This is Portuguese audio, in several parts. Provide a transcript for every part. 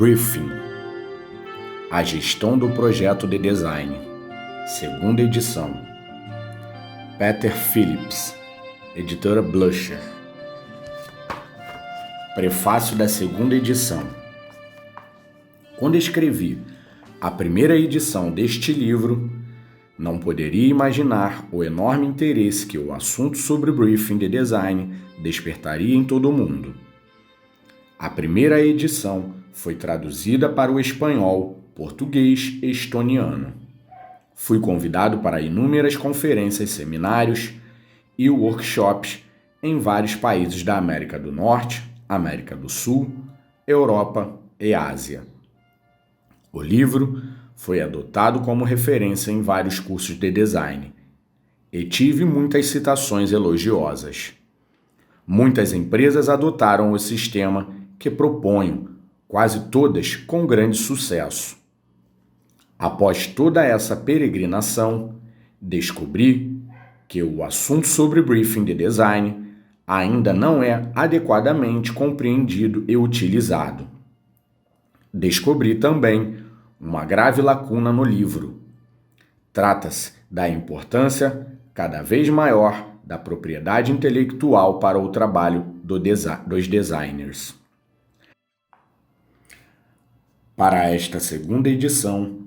Briefing. A gestão do projeto de design. Segunda edição. Peter Phillips, editora Blusher. Prefácio da segunda edição. Quando escrevi a primeira edição deste livro, não poderia imaginar o enorme interesse que o assunto sobre briefing de design despertaria em todo o mundo. A primeira edição foi traduzida para o espanhol, português e estoniano. Fui convidado para inúmeras conferências, seminários e workshops em vários países da América do Norte, América do Sul, Europa e Ásia. O livro foi adotado como referência em vários cursos de design e tive muitas citações elogiosas. Muitas empresas adotaram o sistema que proponho, quase todas com grande sucesso. Após toda essa peregrinação, descobri que o assunto sobre briefing de design ainda não é adequadamente compreendido e utilizado. Descobri também uma grave lacuna no livro. Trata-se da importância cada vez maior da propriedade intelectual para o trabalho dos designers. Para esta segunda edição,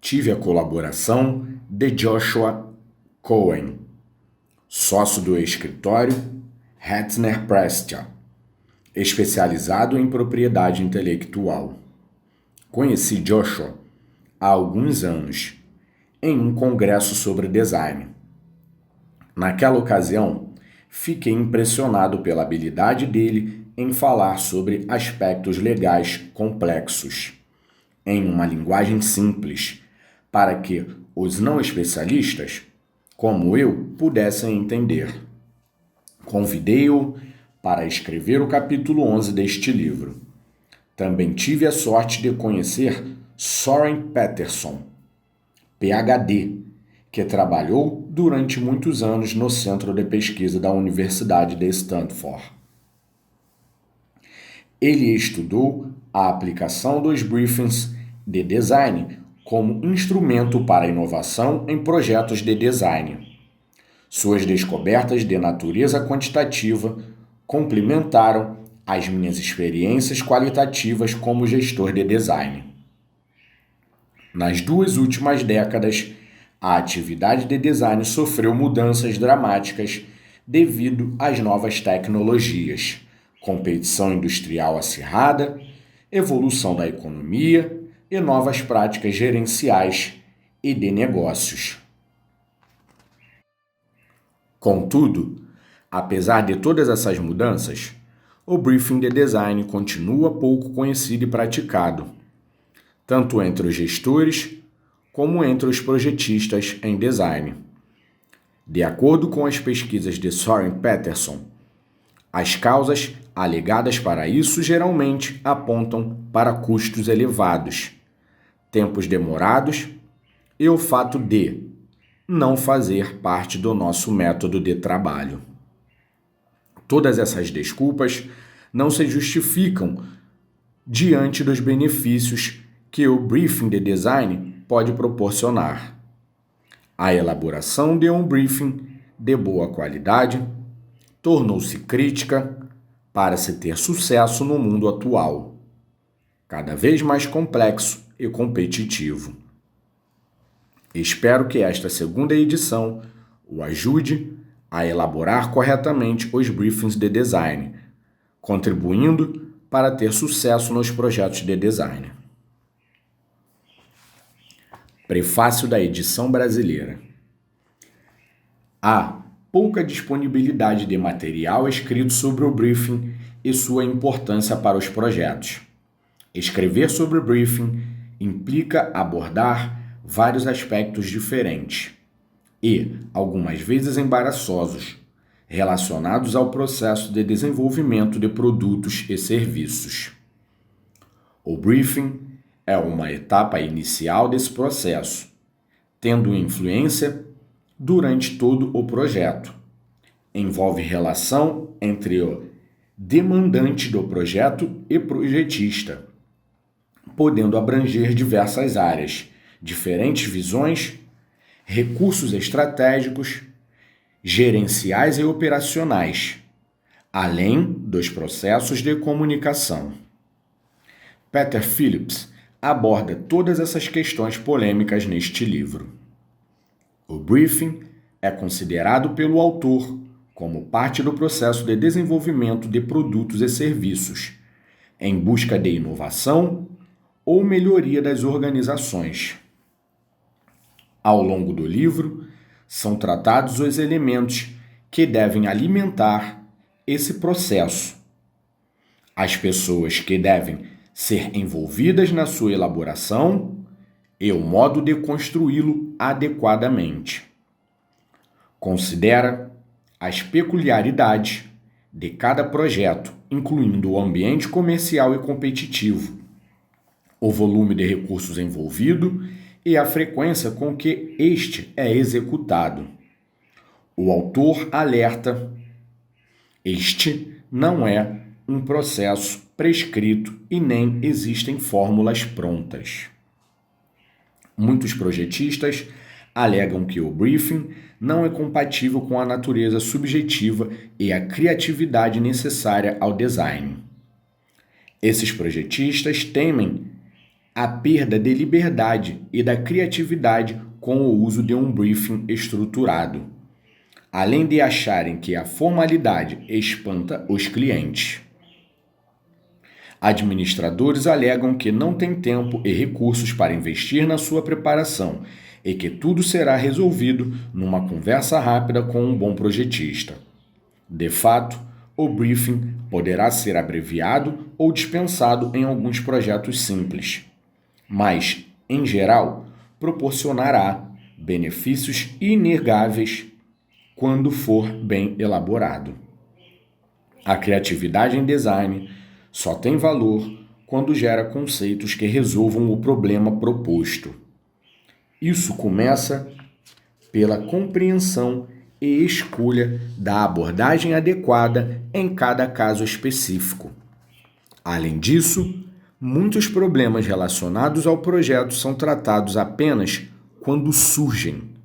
tive a colaboração de Joshua Cohen, sócio do escritório Hetzner Prestia, especializado em propriedade intelectual. Conheci Joshua há alguns anos, em um congresso sobre design. Naquela ocasião, fiquei impressionado pela habilidade dele em falar sobre aspectos legais complexos, em uma linguagem simples, para que os não especialistas, como eu, pudessem entender. Convidei-o para escrever o capítulo 11 deste livro. Também tive a sorte de conhecer Soren Peterson, PhD, que trabalhou durante muitos anos no Centro de Pesquisa da Universidade de Stanford. Ele estudou a aplicação dos briefings de design como instrumento para a inovação em projetos de design. Suas descobertas de natureza quantitativa complementaram as minhas experiências qualitativas como gestor de design. Nas 2 últimas décadas, a atividade de design sofreu mudanças dramáticas devido às novas tecnologias, competição industrial acirrada, evolução da economia e novas práticas gerenciais e de negócios. Contudo, apesar de todas essas mudanças, o briefing de design continua pouco conhecido e praticado, tanto entre os gestores como entre os projetistas em design. De acordo com as pesquisas de Soren Peterson, as causas alegadas para isso geralmente apontam para custos elevados, tempos demorados e o fato de não fazer parte do nosso método de trabalho. Todas essas desculpas não se justificam diante dos benefícios que o briefing de design pode proporcionar. A elaboração de um briefing de boa qualidade tornou-se crítica para se ter sucesso no mundo atual, cada vez mais complexo e competitivo. Espero que esta segunda edição o ajude a elaborar corretamente os briefings de design, contribuindo para ter sucesso nos projetos de design. Prefácio da edição brasileira. Há pouca disponibilidade de material escrito sobre o briefing e sua importância para os projetos. Escrever sobre briefing implica abordar vários aspectos diferentes e, algumas vezes embaraçosos, relacionados ao processo de desenvolvimento de produtos e serviços. O briefing é uma etapa inicial desse processo, tendo influência durante todo o projeto. Envolve relação entre o demandante do projeto e projetista. podendo abranger diversas áreas, diferentes visões, recursos estratégicos, gerenciais e operacionais, além dos processos de comunicação. Peter Phillips aborda todas essas questões polêmicas neste livro. O briefing é considerado pelo autor como parte do processo de desenvolvimento de produtos e serviços, em busca de inovação ou melhoria das organizações. Ao longo do livro, são tratados os elementos que devem alimentar esse processo, as pessoas que devem ser envolvidas na sua elaboração e o modo de construí-lo adequadamente. Considera as peculiaridades de cada projeto, incluindo o ambiente comercial e competitivo, o volume de recursos envolvido e a frequência com que este é executado. O autor alerta: este não é um processo prescrito e nem existem fórmulas prontas. Muitos projetistas alegam que o briefing não é compatível com a natureza subjetiva e a criatividade necessária ao design. Esses projetistas temem a perda de liberdade e da criatividade com o uso de um briefing estruturado, além de acharem que a formalidade espanta os clientes. Administradores alegam que não têm tempo e recursos para investir na sua preparação e que tudo será resolvido numa conversa rápida com um bom projetista. De fato, o briefing poderá ser abreviado ou dispensado em alguns projetos simples, mas, em geral, proporcionará benefícios inegáveis quando for bem elaborado. A criatividade em design só tem valor quando gera conceitos que resolvam o problema proposto. Isso começa pela compreensão e escolha da abordagem adequada em cada caso específico. Além disso, muitos problemas relacionados ao projeto são tratados apenas quando surgem.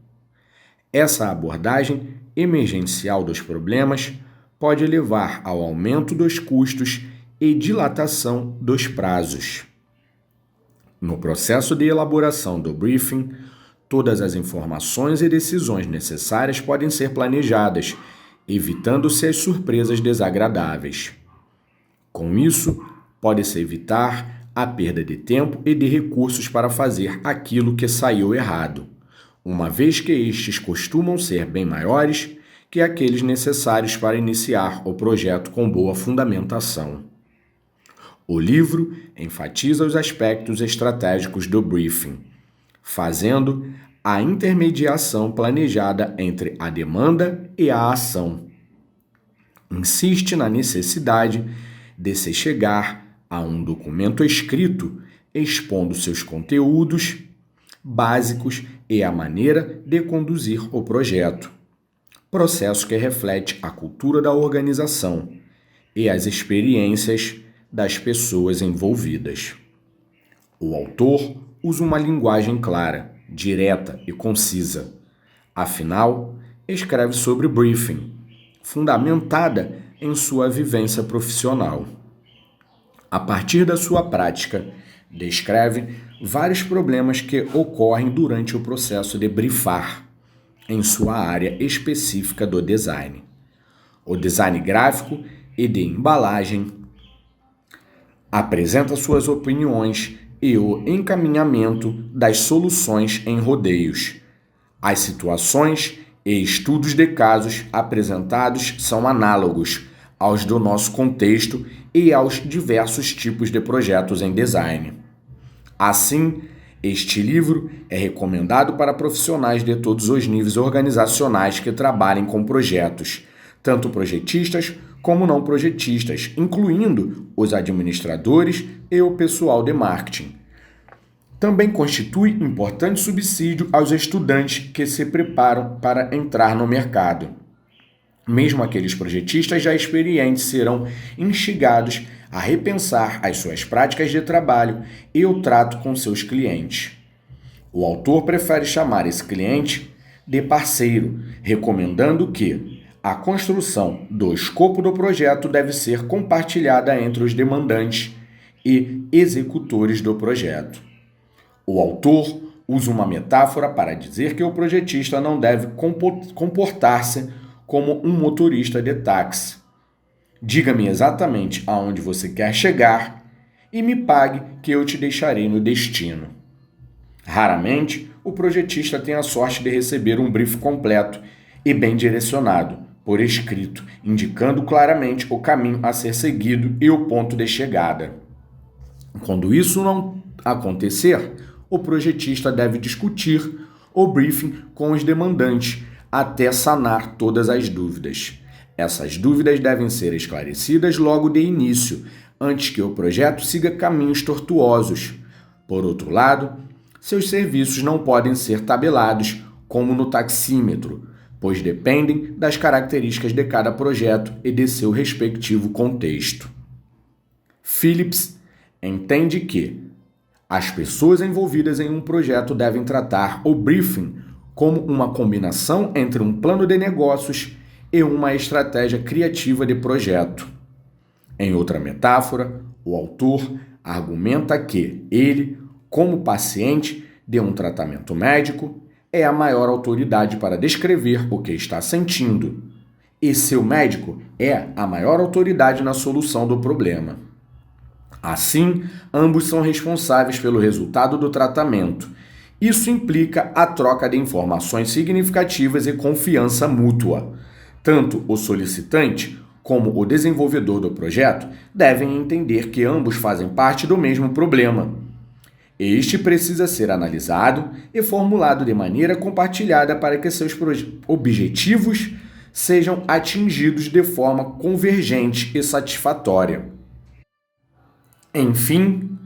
Essa abordagem emergencial dos problemas pode levar ao aumento dos custos e dilatação dos prazos. No processo de elaboração do briefing, todas as informações e decisões necessárias podem ser planejadas, evitando-se as surpresas desagradáveis. Com isso, pode-se evitar a perda de tempo e de recursos para fazer aquilo que saiu errado, uma vez que estes costumam ser bem maiores que aqueles necessários para iniciar o projeto com boa fundamentação. O livro enfatiza os aspectos estratégicos do briefing, fazendo a intermediação planejada entre a demanda e a ação. Insiste na necessidade de se chegar a um documento escrito expondo seus conteúdos básicos e a maneira de conduzir o projeto, processo que reflete a cultura da organização e as experiências das pessoas envolvidas. O autor usa uma linguagem clara, direta e concisa. Afinal, escreve sobre briefing, fundamentada em sua vivência profissional. A partir da sua prática, descreve vários problemas que ocorrem durante o processo de briefar, em sua área específica do design. O design gráfico e de embalagem. Apresenta suas opiniões e o encaminhamento das soluções em rodeios. As situações e estudos de casos apresentados são análogos aos do nosso contexto e aos diversos tipos de projetos em design. Assim, este livro é recomendado para profissionais de todos os níveis organizacionais que trabalhem com projetos, tanto projetistas como não projetistas, incluindo os administradores e o pessoal de marketing. Também constitui importante subsídio aos estudantes que se preparam para entrar no mercado. Mesmo aqueles projetistas já experientes serão instigados a repensar as suas práticas de trabalho e o trato com seus clientes. O autor prefere chamar esse cliente de parceiro, recomendando que a construção do escopo do projeto deve ser compartilhada entre os demandantes e executores do projeto. O autor usa uma metáfora para dizer que o projetista não deve comportar-se como um motorista de táxi. Diga-me exatamente aonde você quer chegar e me pague que eu te deixarei no destino. Raramente, o projetista tem a sorte de receber um brief completo e bem direcionado, por escrito, indicando claramente o caminho a ser seguido e o ponto de chegada. Quando isso não acontecer, o projetista deve discutir o briefing com os demandantes até sanar todas as dúvidas. Essas dúvidas devem ser esclarecidas logo de início, antes que o projeto siga caminhos tortuosos. Por outro lado, seus serviços não podem ser tabelados como no taxímetro, pois dependem das características de cada projeto e de seu respectivo contexto. Phillips entende que as pessoas envolvidas em um projeto devem tratar o briefing como uma combinação entre um plano de negócios e uma estratégia criativa de projeto. Em outra metáfora, o autor argumenta que ele, como paciente de um tratamento médico, é a maior autoridade para descrever o que está sentindo, e seu médico é a maior autoridade na solução do problema. Assim, ambos são responsáveis pelo resultado do tratamento. Isso implica a troca de informações significativas e confiança mútua. Tanto o solicitante como o desenvolvedor do projeto devem entender que ambos fazem parte do mesmo problema. Este precisa ser analisado e formulado de maneira compartilhada para que seus objetivos sejam atingidos de forma convergente e satisfatória. Enfim,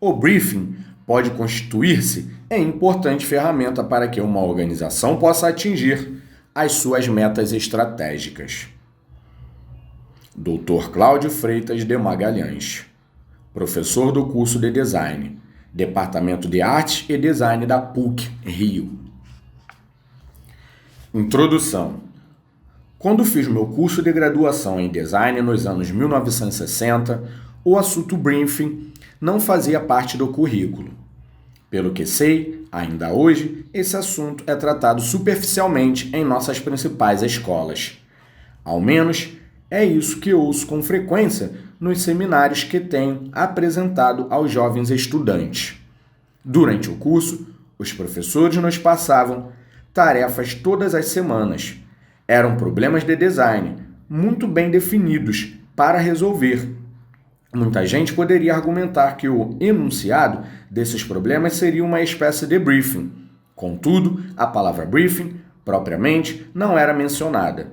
o briefing pode constituir-se em importante ferramenta para que uma organização possa atingir as suas metas estratégicas. Dr. Cláudio Freitas de Magalhães, professor do curso de Design, Departamento de Arte e Design da PUC, Rio. Introdução. Quando fiz meu curso de graduação em Design nos anos 1960, o assunto briefing não fazia parte do currículo. Pelo que sei, ainda hoje, esse assunto é tratado superficialmente em nossas principais escolas. Ao menos, é isso que ouço com frequência nos seminários que tenho apresentado aos jovens estudantes. Durante o curso, os professores nos passavam tarefas todas as semanas. Eram problemas de design, muito bem definidos, para resolver. Muita gente poderia argumentar que o enunciado desses problemas seria uma espécie de briefing. Contudo, a palavra briefing, propriamente, não era mencionada.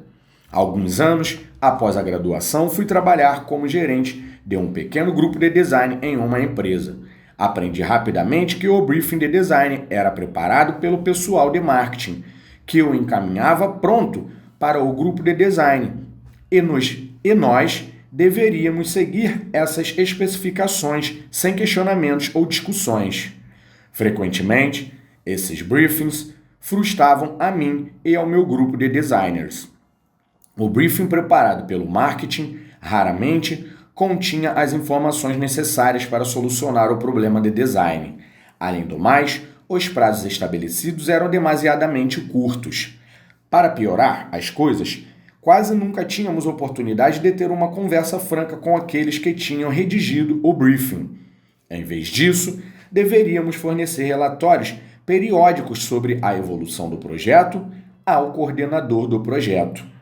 Alguns anos após a graduação, fui trabalhar como gerente de um pequeno grupo de design em uma empresa. Aprendi rapidamente que o briefing de design era preparado pelo pessoal de marketing, que o encaminhava pronto para o grupo de design, e nós deveríamos seguir essas especificações sem questionamentos ou discussões. Frequentemente, esses briefings frustravam a mim e ao meu grupo de designers. O briefing preparado pelo marketing raramente continha as informações necessárias para solucionar o problema de design. Além do mais, os prazos estabelecidos eram demasiadamente curtos. Para piorar as coisas, quase nunca tínhamos oportunidade de ter uma conversa franca com aqueles que tinham redigido o briefing. Em vez disso, deveríamos fornecer relatórios periódicos sobre a evolução do projeto ao coordenador do projeto.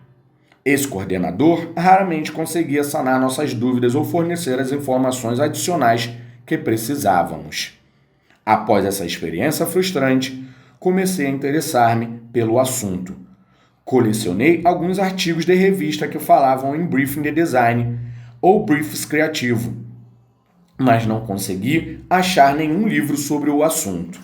Esse coordenador raramente conseguia sanar nossas dúvidas ou fornecer as informações adicionais que precisávamos. Após essa experiência frustrante, comecei a interessar-me pelo assunto. Colecionei alguns artigos de revista que falavam em briefing de design ou briefs criativo, mas não consegui achar nenhum livro sobre o assunto.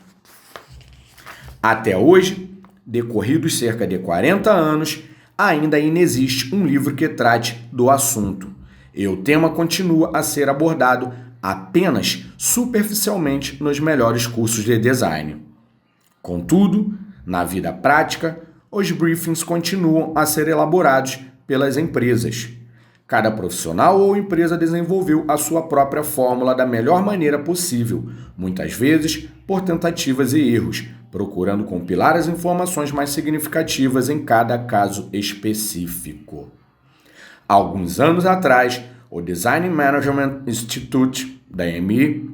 Até hoje, decorridos cerca de 40 anos, ainda inexiste um livro que trate do assunto. e o tema continua a ser abordado apenas superficialmente nos melhores cursos de design. Contudo, na vida prática, os briefings continuam a ser elaborados pelas empresas. Cada profissional ou empresa desenvolveu a sua própria fórmula da melhor maneira possível, muitas vezes por tentativas e erros, procurando compilar as informações mais significativas em cada caso específico. Há alguns anos atrás, o Design Management Institute, DMI,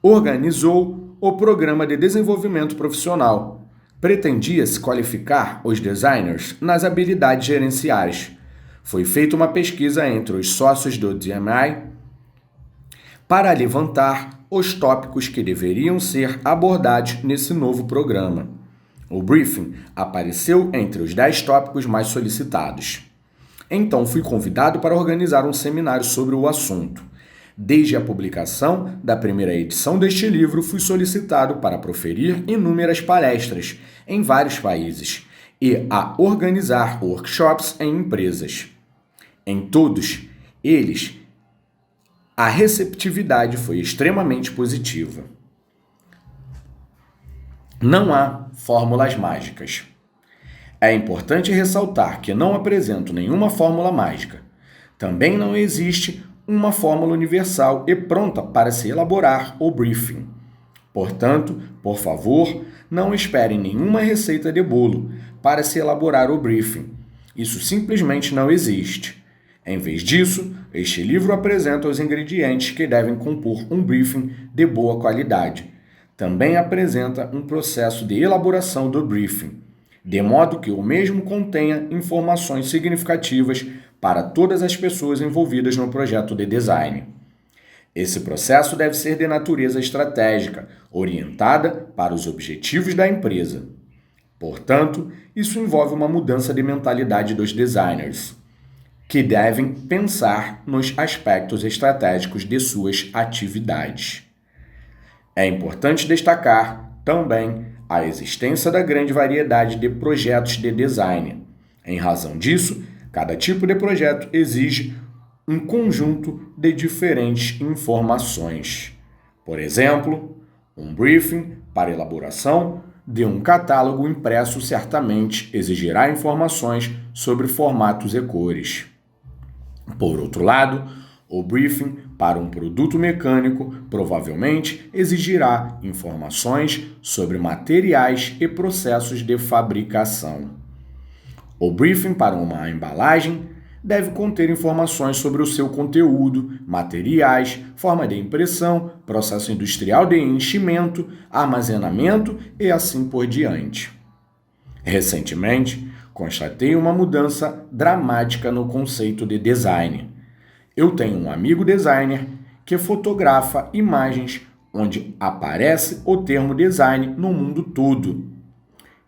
organizou o Programa de Desenvolvimento Profissional. Pretendia-se qualificar os designers nas habilidades gerenciais. Foi feita uma pesquisa entre os sócios do DMI para levantar os tópicos que deveriam ser abordados nesse novo programa. O briefing apareceu entre os 10 tópicos mais solicitados. Então fui convidado para organizar um seminário sobre o assunto. Desde a publicação da primeira edição deste livro, fui solicitado para proferir inúmeras palestras em vários países e a organizar workshops em empresas. Em todos eles, a receptividade foi extremamente positiva. Não há fórmulas mágicas. É importante ressaltar que não apresento nenhuma fórmula mágica. Também não existe uma fórmula universal e pronta para se elaborar o briefing. Portanto, por favor, não espere nenhuma receita de bolo para se elaborar o briefing. Isso simplesmente não existe. Em vez disso, este livro apresenta os ingredientes que devem compor um briefing de boa qualidade. Também apresenta um processo de elaboração do briefing, de modo que o mesmo contenha informações significativas para todas as pessoas envolvidas no projeto de design. Esse processo deve ser de natureza estratégica, orientada para os objetivos da empresa. Portanto, isso envolve uma mudança de mentalidade dos designers, que devem pensar nos aspectos estratégicos de suas atividades. É importante destacar também a existência da grande variedade de projetos de design. Em razão disso, cada tipo de projeto exige um conjunto de diferentes informações. Por exemplo, um briefing para elaboração de um catálogo impresso certamente exigirá informações sobre formatos e cores. Por outro lado, o briefing para um produto mecânico provavelmente exigirá informações sobre materiais e processos de fabricação. O briefing para uma embalagem deve conter informações sobre o seu conteúdo, materiais, forma de impressão, processo industrial de enchimento, armazenamento e assim por diante. Recentemente, constatei uma mudança dramática no conceito de design. Eu tenho um amigo designer que fotografa imagens onde aparece o termo design no mundo todo.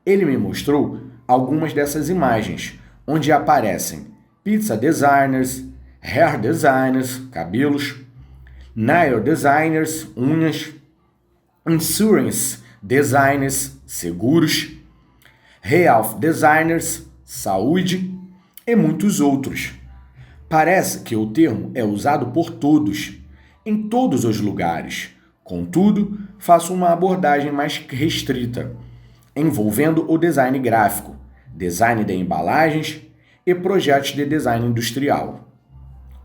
Ele me mostrou algumas dessas imagens, onde aparecem pizza designers, hair designers, cabelos, nail designers, unhas, insurance designers, seguros, health designers, saúde e muitos outros. Parece que o termo é usado por todos, em todos os lugares. Contudo, faço uma abordagem mais restrita, envolvendo o design gráfico, design de embalagens e projetos de design industrial.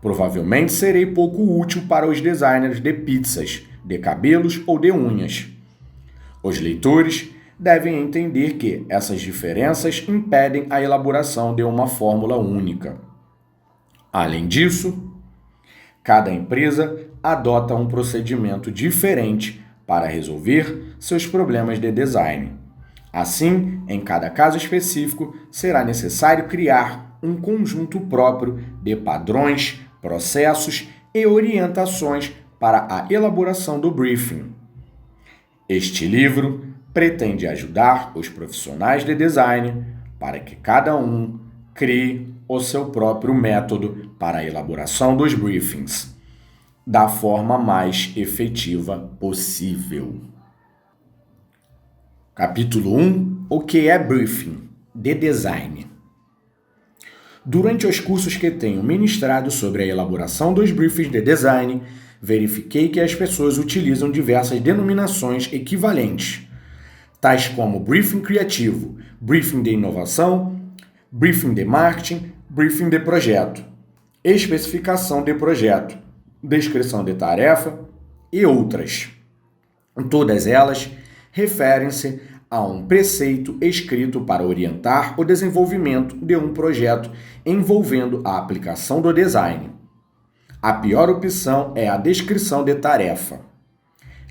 Provavelmente serei pouco útil para os designers de pizzas, de cabelos ou de unhas. Os leitores devem entender que essas diferenças impedem a elaboração de uma fórmula única. Além disso, cada empresa adota um procedimento diferente para resolver seus problemas de design. Assim, em cada caso específico, será necessário criar um conjunto próprio de padrões, processos e orientações para a elaboração do briefing. Este livro pretende ajudar os profissionais de design para que cada um crie o seu próprio método para a elaboração dos briefings, da forma mais efetiva possível. Capítulo 1. O que é briefing de design? Durante os cursos que tenho ministrado sobre a elaboração dos briefings de design, verifiquei que as pessoas utilizam diversas denominações equivalentes, tais como briefing criativo, briefing de inovação, briefing de marketing, briefing de projeto, especificação de projeto, descrição de tarefa e outras. Todas elas referem-se a um preceito escrito para orientar o desenvolvimento de um projeto envolvendo a aplicação do design. A pior opção é a descrição de tarefa.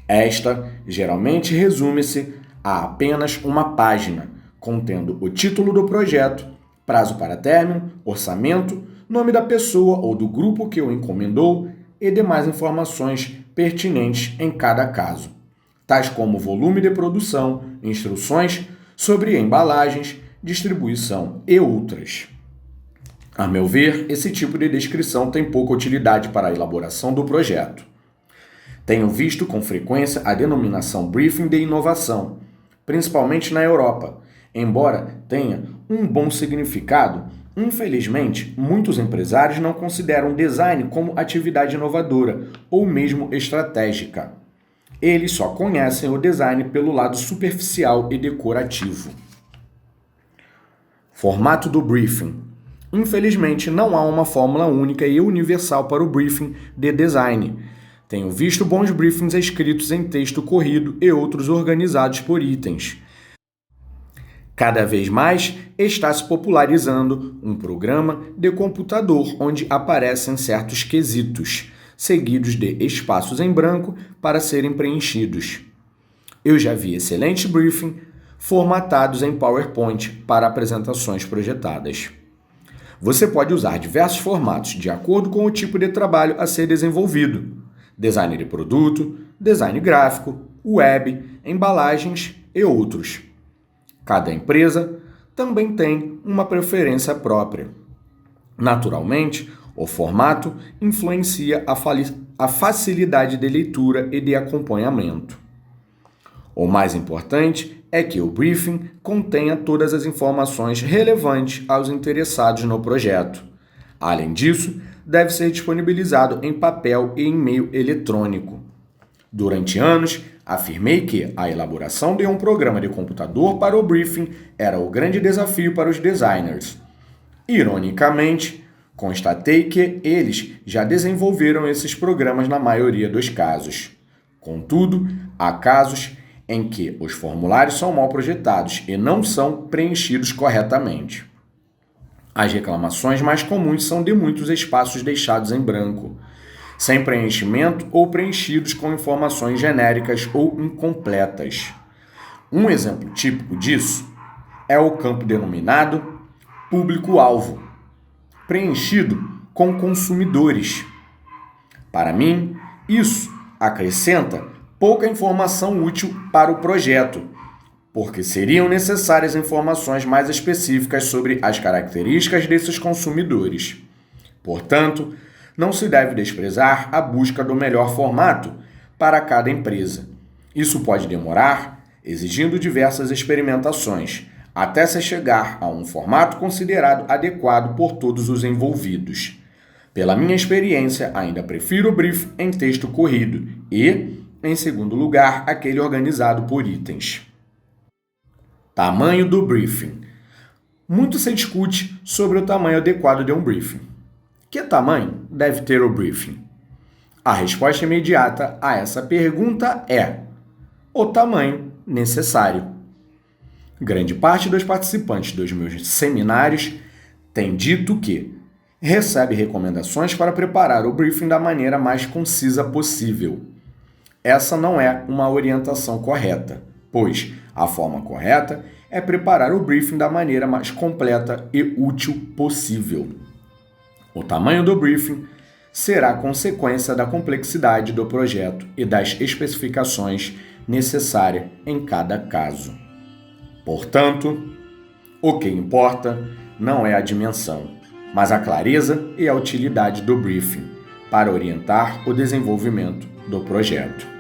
Esta geralmente resume-se a apenas uma página, contendo o título do projeto, prazo para término, orçamento, nome da pessoa ou do grupo que o encomendou e demais informações pertinentes em cada caso, tais como volume de produção, instruções sobre embalagens, distribuição e outras. A meu ver, esse tipo de descrição tem pouca utilidade para a elaboração do projeto. Tenho visto com frequência a denominação briefing de inovação, principalmente na Europa. Embora tenha um bom significado, infelizmente, muitos empresários não consideram design como atividade inovadora ou mesmo estratégica. Eles só conhecem o design pelo lado superficial e decorativo. Formato do briefing. Infelizmente, não há uma fórmula única e universal para o briefing de design. Tenho visto bons briefings escritos em texto corrido e outros organizados por itens. Cada vez mais está se popularizando um programa de computador onde aparecem certos quesitos, seguidos de espaços em branco para serem preenchidos. Eu já vi excelentes briefings formatados em PowerPoint para apresentações projetadas. Você pode usar diversos formatos de acordo com o tipo de trabalho a ser desenvolvido: design de produto, design gráfico, web, embalagens e outros. Cada empresa também tem uma preferência própria. Naturalmente, o formato influencia a facilidade de leitura e de acompanhamento. O mais importante é que o briefing contenha todas as informações relevantes aos interessados no projeto. Além disso, deve ser disponibilizado em papel e em meio eletrônico. Durante anos, afirmei que a elaboração de um programa de computador para o briefing era o grande desafio para os designers. Ironicamente, constatei que eles já desenvolveram esses programas na maioria dos casos. Contudo, há casos em que os formulários são mal projetados e não são preenchidos corretamente. As reclamações mais comuns são de muitos espaços deixados em branco, sem preenchimento ou preenchidos com informações genéricas ou incompletas. Um exemplo típico disso é o campo denominado público-alvo, preenchido com consumidores. Para mim, isso acrescenta pouca informação útil para o projeto, porque seriam necessárias informações mais específicas sobre as características desses consumidores. Portanto, não se deve desprezar a busca do melhor formato para cada empresa. Isso pode demorar, exigindo diversas experimentações, até se chegar a um formato considerado adequado por todos os envolvidos. Pela minha experiência, ainda prefiro o brief em texto corrido e, em segundo lugar, aquele organizado por itens. Tamanho do briefing. Muito se discute sobre o tamanho adequado de um briefing. Que tamanho deve ter o briefing? A resposta imediata a essa pergunta é o tamanho necessário. Grande parte dos participantes dos meus seminários tem dito que recebe recomendações para preparar o briefing da maneira mais concisa possível. Essa não é uma orientação correta, pois a forma correta é preparar o briefing da maneira mais completa e útil possível. O tamanho do briefing será consequência da complexidade do projeto e das especificações necessárias em cada caso. Portanto, o que importa não é a dimensão, mas a clareza e a utilidade do briefing para orientar o desenvolvimento do projeto.